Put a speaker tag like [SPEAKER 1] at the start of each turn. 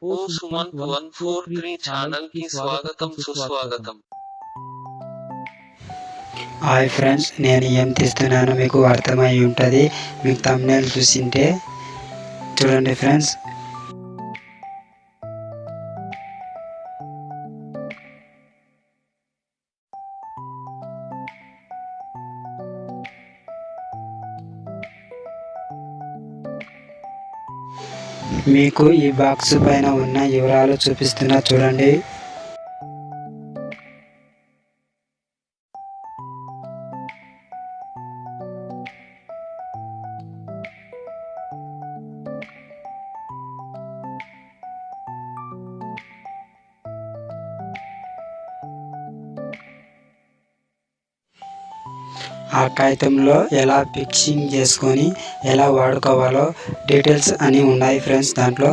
[SPEAKER 1] ఓ Sumanth 143 channel కి స్వాగతం సుస్వాగతం.
[SPEAKER 2] హాయ్ ఫ్రెండ్స్, నేను ఏం తీస్తున్నానో మీకు అర్థమై ఉంటుంది. మీకు థంబ్నెయిల్ చూసింటే చూడండి ఫ్రెండ్స్. మీకు ఈ బాక్స్ పైన ఉన్న వివరాలు చూపిస్తున్నా చూడండి. ఆ కాగితంలో ఎలా ఫిక్సింగ్ చేసుకొని ఎలా వాడుకోవాలో డీటెయిల్స్ అని ఉన్నాయి ఫ్రెండ్స్. దాంట్లో